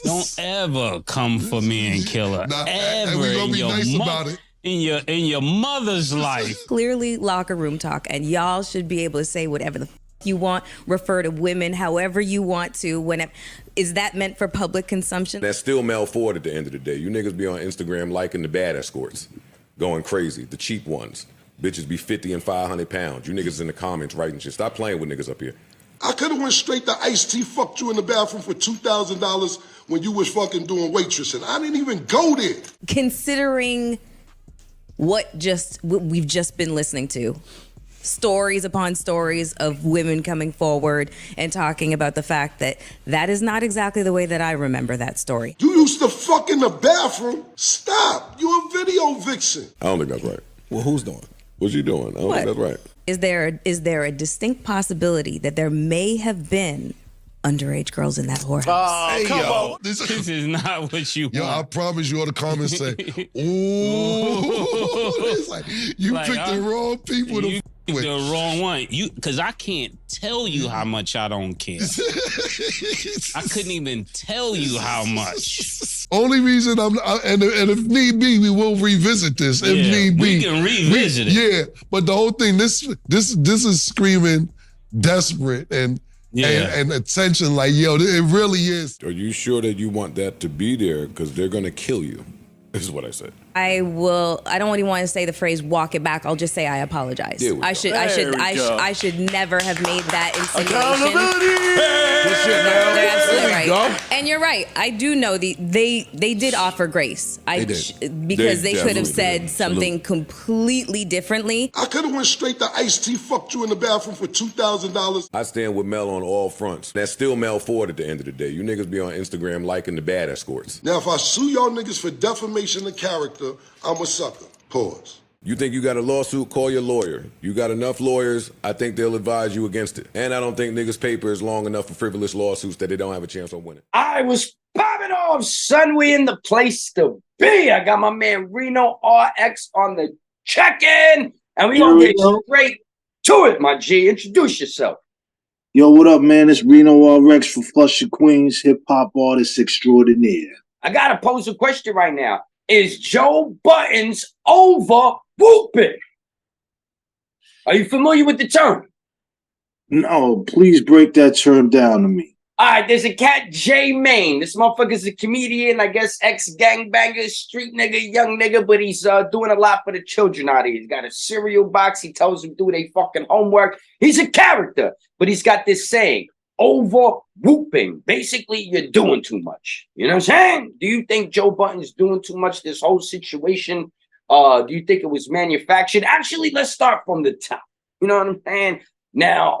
Don't ever come for me and kill her. Ever and we gonna be nice about it. In your mother's life. Clearly locker room talk, and y'all should be able to say whatever the you want, refer to women however you want to. Whenever is that meant for public consumption? That's still Mel Ford at the end of the day. You niggas be on Instagram liking the bad escorts, going crazy, the cheap ones. Bitches be 50 and 500 pounds. You niggas in the comments writing shit. Stop playing with niggas up here. I could have went straight to Ice-T, fucked you in the bathroom for $2,000 when you was fucking doing waitressing. I didn't even go there. Considering what we've just been listening to, stories upon stories of women coming forward and talking about the fact that that is not exactly the way that I remember that story. You used to fuck in the bathroom. Stop. You a video vixen. I don't think that's right. Well, who's doing? What's you doing? I don't think that's right. Is there a distinct possibility that there may have been underage girls in that whorehouse? Oh, Hey, come yo, on. This is not what you Yo, I want. promise you all the comments say, ooh. It's like, you Like, picked the wrong people to You with. the wrong one. Because I can't tell you how much I don't care. I couldn't even tell you how much. Only reason and if need be, we will revisit this. If Yeah, need be, we can revisit it. Yeah, but the whole thing, this is screaming desperate and attention. Like, yo, it really is. Are you sure that you want that to be there? Because they're gonna kill you. This is what I said. I don't really want to say the phrase "walk it back." I'll just say I apologize. I should never have made that insinuation. They're absolutely right. And you're right. I do know they did offer grace. Because they could have said something completely differently. I could have went straight to Ice-T, fucked you in the bathroom for $2,000. I stand with Mel on all fronts. That's still Mel Ford at the end of the day. You niggas be on Instagram liking the bad escorts. Now, if I sue y'all niggas for defamation of character, I'm a sucker. Pause. You think you got a lawsuit? Call your lawyer. You got enough lawyers, I think they'll advise you against it. And I don't think niggas' paper is long enough for frivolous lawsuits that they don't have a chance on winning. I was popping off, son. We in the place to be. I got my man Reno RX on the check-in, and we gonna get straight to it, my G. Introduce yourself. Yo, what up, man? It's Reno RX for Flushing Queens, hip-hop artist extraordinaire. I gotta pose a question right now. Is Joe Budden's OVA WHOOPIN? Are you familiar with the term? No, please break that term down to me. All right, there's a cat, J Main. This motherfucker's a comedian, I guess ex-gangbanger, street nigga, young nigga, but he's doing a lot for the children out here. He's got a cereal box. He tells them do their fucking homework. He's a character, but he's got this saying, over whooping. Basically, you're doing too much. You know what I'm saying? Do you think Joe Budden's doing too much, this whole situation? Do you think it was manufactured? Actually, let's start from the top. You know what I'm saying? Now,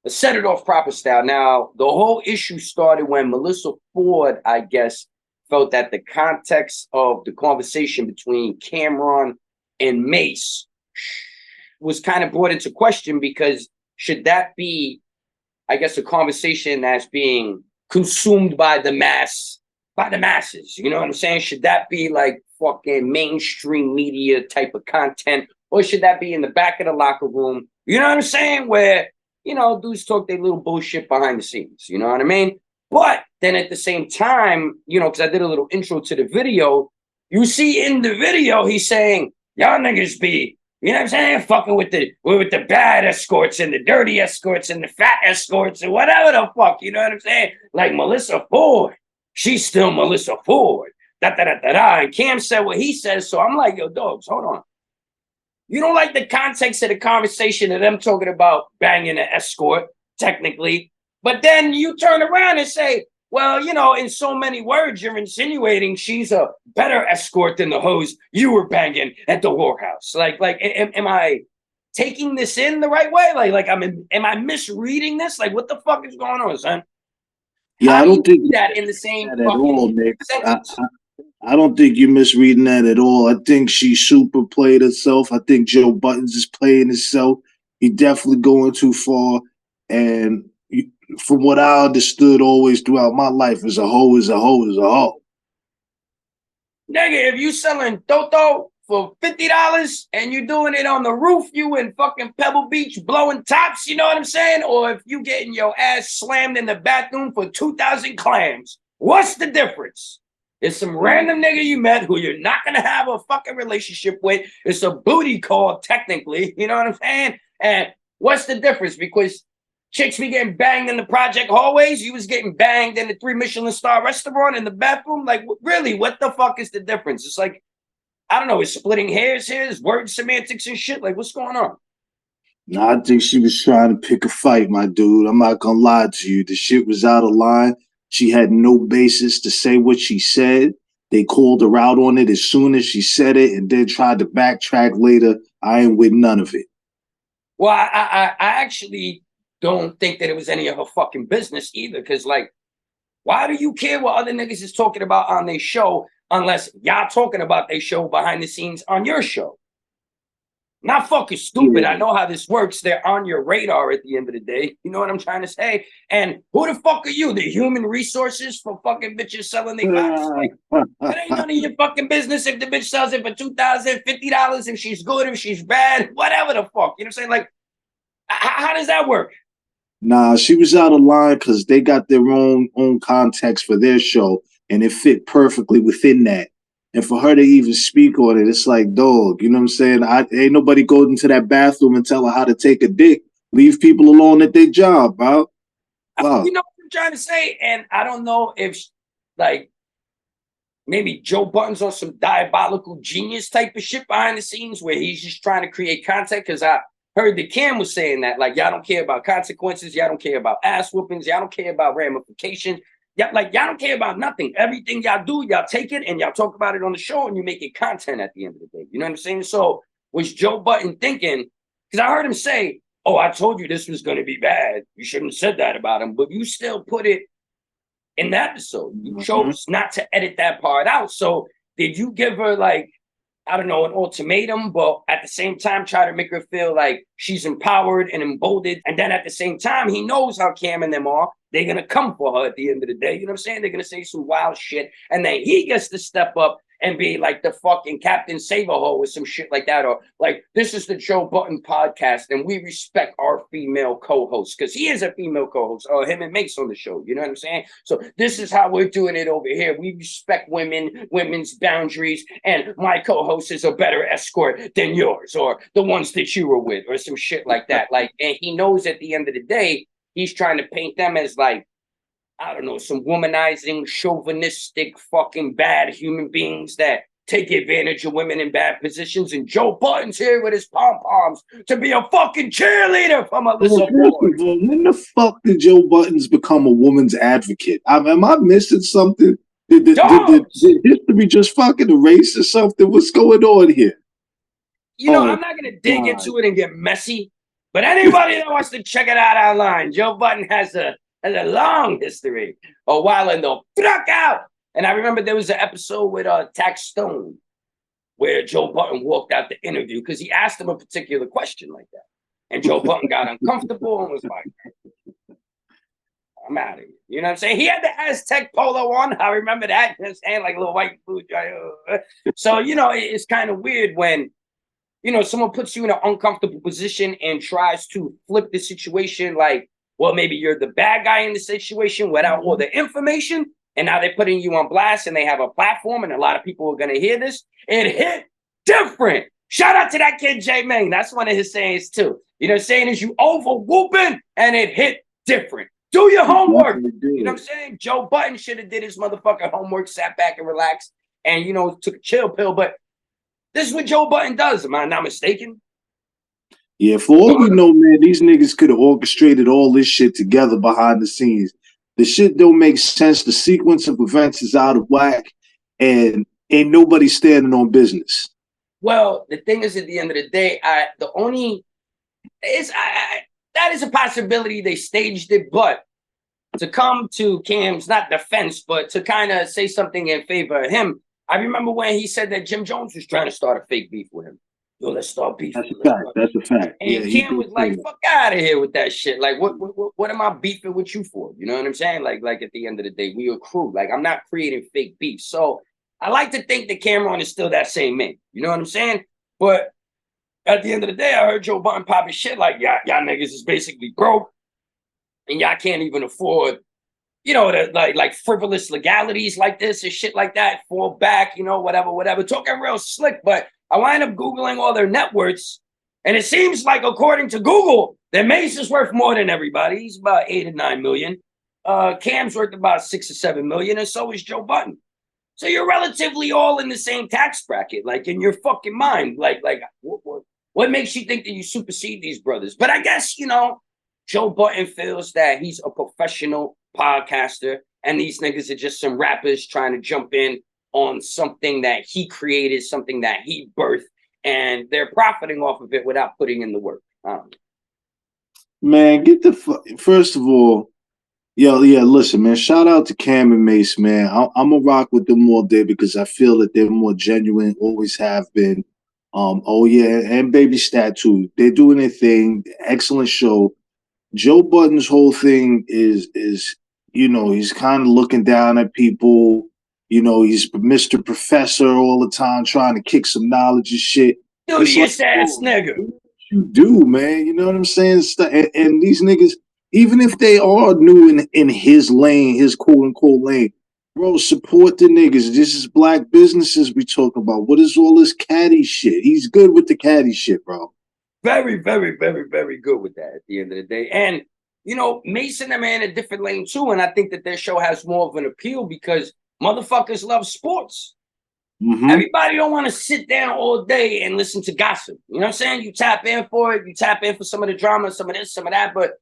let's set it off proper style. Now, the whole issue started when Melyssa Ford, I guess, felt that the context of the conversation between Cameron and Mase was kind of brought into question because should that be, I guess, a conversation that's being consumed by the masses. You know what I'm saying? Should that be like fucking mainstream media type of content? Or should that be in the back of the locker room? You know what I'm saying? Where, you know, dudes talk their little bullshit behind the scenes. You know what I mean? But then at the same time, you know, because I did a little intro to the video, you see in the video, he's saying, y'all niggas be, you know what I'm saying? Fucking with the bad escorts and the dirty escorts and the fat escorts and whatever the fuck, you know what I'm saying? Like Melyssa Ford, she's still Melyssa Ford. Da-da-da-da-da. And Cam said what he says, so I'm like, yo, dogs, hold on. You don't like the context of the conversation of them talking about banging an escort, technically, but then you turn around and say, well, you know, in so many words, you're insinuating she's a better escort than the hoes you were banging at the whorehouse. Like, am I taking this in the right way? Am I misreading this? Like, what the fuck is going on, son? Yeah, I don't think that in the same at all, Nick. sentence. I don't think you're misreading that at all. I think she super played herself. I think Joe Budden's is playing himself. He definitely going too far. And from what I understood always throughout my life, is a hoe is a hoe is a hoe. Nigga, if you selling Toto for $50 and you doing it on the roof, you in fucking Pebble Beach blowing tops, you know what I'm saying? Or if you getting your ass slammed in the bathroom for 2,000 clams, What's the difference? It's some random nigga you met who you're not gonna have a fucking relationship with. It's a booty call, technically. You know what I'm saying? And what's the difference? Because chicks be getting banged in the project hallways. You was getting banged in the 3 Michelin star restaurant in the bathroom. Like, really, what the fuck is the difference? It's like, I don't know. It's splitting hairs here. It's word semantics and shit. Like, what's going on? No, I think she was trying to pick a fight, my dude. I'm not gonna lie to you. The shit was out of line. She had no basis to say what she said. They called her out on it as soon as she said it and then tried to backtrack later. I ain't with none of it. Well, I actually don't think that it was any of her fucking business either. Because, like, why do you care what other niggas is talking about on their show unless y'all talking about their show behind the scenes on your show? Not fucking stupid. Yeah. I know how this works. They're on your radar at the end of the day. You know what I'm trying to say? And who the fuck are you? The human resources for fucking bitches selling their box? Like, it ain't none of your fucking business if the bitch sells it for $2,000, $50, if she's good, if she's bad, whatever the fuck. You know what I'm saying? Like, how does that work? Nah, she was out of line because they got their own context for their show, and it fit perfectly within that. And for her to even speak on it, it's like, dog, you know what I'm saying? Ain't nobody go into that bathroom and tell her how to take a dick. Leave people alone at their job, bro. Wow. You know what I'm trying to say? And I don't know if, like, maybe Joe Budden's on some diabolical genius type of shit behind the scenes where he's just trying to create content. Because I heard the Cam was saying that, like, y'all don't care about consequences. Y'all don't care about ass whoopings. Y'all don't care about ramifications. Y'all don't care about nothing. Everything y'all do, y'all take it and y'all talk about it on the show and you make it content at the end of the day. You know what I'm saying? So was Joe Budden thinking, because I heard him say, oh, I told you this was going to be bad. You shouldn't have said that about him, but you still put it in the episode. You chose not to edit that part out. So did you give her, like, I don't know, an ultimatum, but at the same time try to make her feel like she's empowered and emboldened? And then at the same time, he knows how Cam and them are. They're going to come for her at the end of the day. You know what I'm saying? They're going to say some wild shit. And then he gets to step up and be like the fucking Captain Save-A-Ho or some shit like that. Or like, this is the Joe Budden podcast and we respect our female co-host. Because he is a female co-host. Or him and Mase on the show. You know what I'm saying? So this is how we're doing it over here. We respect women, women's boundaries. And my co-host is a better escort than yours. Or the ones that you were with. Or some shit like that. Like, and he knows at the end of the day, he's trying to paint them as, like, I don't know, some womanizing, chauvinistic, fucking bad human beings that take advantage of women in bad positions. And Joe Budden's here with his pom-poms to be a fucking cheerleader for Melyssa. When the fuck did Joe Budden's become a woman's advocate? Am I missing something? Did history just fucking erase or something? What's going on here? You know, I'm not going to dig into it and get messy, but anybody that wants to check it out online, Joe Budden has a long history of wilding the fuck out. And I remember there was an episode with Tax Stone where Joe Budden walked out the interview because he asked him a particular question like that. And Joe Budden got uncomfortable and was like, I'm out of here. You know what I'm saying? He had the Aztec polo on. I remember that. You know what I'm saying? Like a little white food. So, you know, it's kind of weird when, you know, someone puts you in an uncomfortable position and tries to flip the situation like, well, maybe you're the bad guy in the situation without all the information. And now they're putting you on blast and they have a platform and a lot of people are going to hear this. It hit different. Shout out to that kid, J-Mane. That's one of his sayings too. You know what I'm saying? Is you over whooping and it hit different. Do your homework. You know what I'm saying? Joe Budden should have did his motherfucking homework, sat back and relaxed and, you know, took a chill pill. But this is what Joe Budden does. Am I not mistaken? Yeah, for all we know, man, these niggas could have orchestrated all this shit together behind the scenes. The shit don't make sense. The sequence of events is out of whack, and ain't nobody standing on business. Well, the thing is, at the end of the day, that is a possibility. They staged it, but to come to Cam's, not defense, but to kind of say something in favor of him, I remember when he said that Jim Jones was trying to start a fake beef with him. Yo, let's start beefing. That's a fact. And Cam was like, fuck out of here with that shit. Like, what am I beefing with you for? You know what I'm saying? Like at the end of the day, we a crew. Like, I'm not creating fake beef. So I like to think that Cameron is still that same man. You know what I'm saying? But at the end of the day, I heard Joe Budden popping shit like, y'all niggas is basically broke. And y'all can't even afford like frivolous legalities like this and shit like that, fall back, whatever. Talking real slick, but I wind up Googling all their net worths, and it seems like, according to Google, that Mase is worth more than everybody. He's about 8 or 9 million. Cam's worth about 6 or 7 million, and so is Joe Budden. So you're relatively all in the same tax bracket, like in your fucking mind. Like what makes you think that you supersede these brothers? But I guess, Joe Budden feels that he's a professional podcaster, and these niggas are just some rappers trying to jump in on something that he created, something that he birthed, and they're profiting off of it without putting in the work. Man, first of all, listen, man, shout out to Cam and Mase, man. I'm gonna rock with them all day because I feel that they're more genuine, always have been. And Baby Stat too. They're doing their thing. Excellent show. Joe Budden's whole thing is he's kind of looking down at people. He's Mr. Professor all the time, trying to kick some knowledge and shit. Studious ass nigga. You do, man. You know what I'm saying? And these niggas, even if they are new in his lane, his quote unquote lane, bro, support the niggas. This is black businesses we talk about. What is all this caddy shit? He's good with the caddy shit, bro. Very, very, very, very good with that at the end of the day. And, Mase and them are in a different lane too. And I think that their show has more of an appeal because motherfuckers love sports. Mm-hmm. Everybody don't want to sit down all day and listen to gossip. You know what I'm saying? You tap in for it. You tap in for some of the drama, some of this, some of that. But,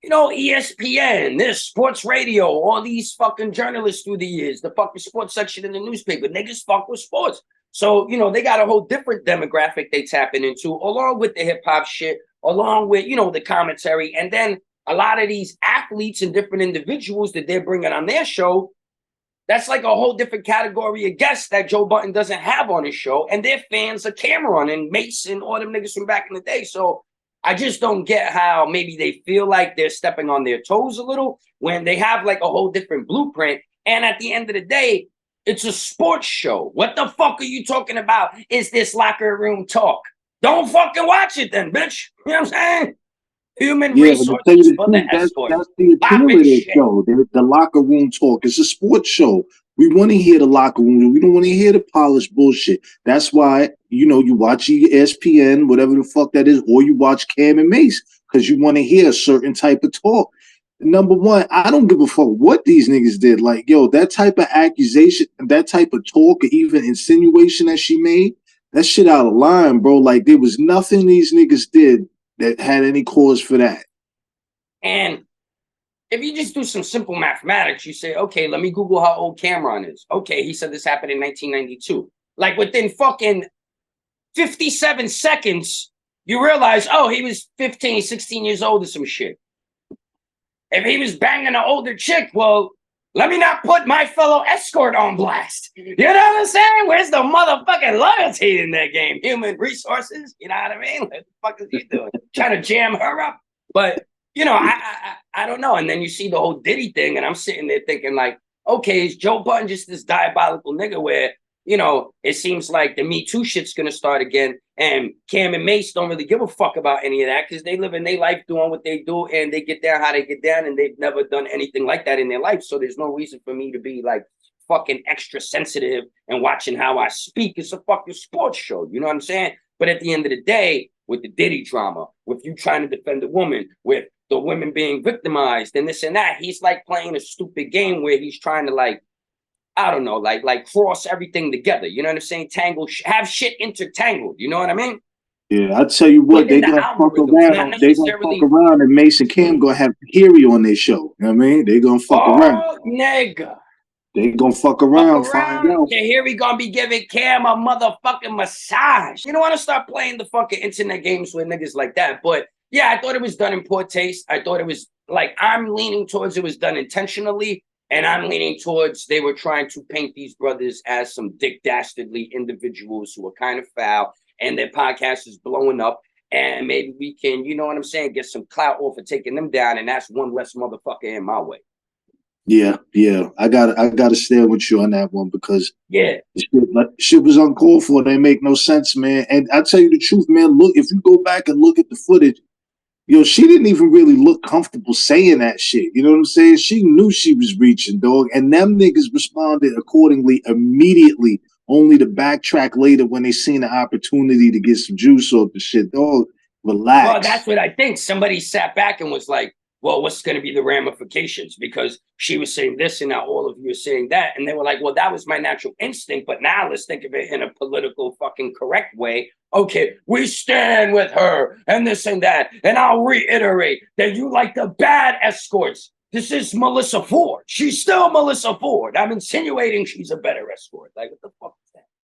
ESPN, this sports radio, all these fucking journalists through the years, the fucking sports section in the newspaper, niggas fuck with sports. So, they got a whole different demographic they tapping into, along with the hip hop shit, along with, the commentary. And then a lot of these athletes and different individuals that they're bringing on their show, that's like a whole different category of guests that Joe Budden doesn't have on his show. And their fans are Cameron and Mase and all them niggas from back in the day. So I just don't get how maybe they feel like they're stepping on their toes a little when they have like a whole different blueprint. And at the end of the day, it's a sports show. What the fuck are you talking about? Is this locker room talk? Don't fucking watch it then, bitch. You know what I'm saying? Human resources for the escort. That's the appeal of this show. The locker room talk. It's a sports show. We want to hear the locker room. We don't want to hear the polished bullshit. That's why, you watch ESPN, whatever the fuck that is, or you watch Cam and Mase because you want to hear a certain type of talk. Number one, I don't give a fuck what these niggas did. Like, that type of accusation, that type of talk, or even insinuation that she made, that shit out of line, bro. Like, there was nothing these niggas did that had any cause for that. And if you just do some simple mathematics, you say, okay, let me Google how old Cameron is. Okay, he said this happened in 1992. Like, within fucking 57 seconds, you realize, he was 15, 16 years old or some shit. If he was banging an older chick, well, let me not put my fellow escort on blast. You know what I'm saying? Where's the motherfucking loyalty in that game? Human resources? You know what I mean? What the fuck is he doing? Trying to jam her up? But, I don't know. And then you see the whole Diddy thing, and I'm sitting there thinking like, okay, is Joe Budden just this diabolical nigga where, it seems like the Me Too shit's going to start again. And Cam and Mase don't really give a fuck about any of that because they live in their life doing what they do and they get down how they get down and they've never done anything like that in their life. So there's no reason for me to be like fucking extra sensitive and watching how I speak. It's a fucking sports show. You know what I'm saying? But at the end of the day, with the Diddy drama, with you trying to defend a woman, with the women being victimized and this and that, he's like playing a stupid game where he's trying to like, I don't know, like cross everything together. You know what I'm saying? Have shit intertangled. You know what I mean? Yeah, I tell you what, they gonna fuck around. They gonna fuck around, and Mase and Cam gonna have Harry on their show. You know what I mean? They gonna fuck around. Nigga. They gonna fuck around. Find out. Okay, here we gonna be giving Cam a motherfucking massage. You don't want to start playing the fucking internet games with niggas like that. But yeah, I thought it was done in poor taste. I thought it was like, I'm leaning towards it was done intentionally. And I'm leaning towards they were trying to paint these brothers as some dick dastardly individuals who are kind of foul and their podcast is blowing up. And maybe we can, you know what I'm saying, get some clout off of taking them down. And that's one less motherfucker in my way. Yeah. I gotta stand with you on that one because shit was uncalled for. They make no sense, man. And I tell you the truth, man. Look, if you go back and look at the footage, yo, she didn't even really look comfortable saying that shit. You know what I'm saying? She knew she was reaching, dog. And them niggas responded accordingly immediately, only to backtrack later when they seen the opportunity to get some juice off the shit. Dog, relax. Well, that's what I think. Somebody sat back and was like, well, what's going to be the ramifications? Because she was saying this and now all of you are saying that. And they were like, well, that was my natural instinct. But now let's think of it in a political fucking correct way. Okay, we stand with her and this and that. And I'll reiterate that you like the bad escorts. This is Melyssa Ford. She's still Melyssa Ford. I'm insinuating she's a better escort. Like, what the fuck is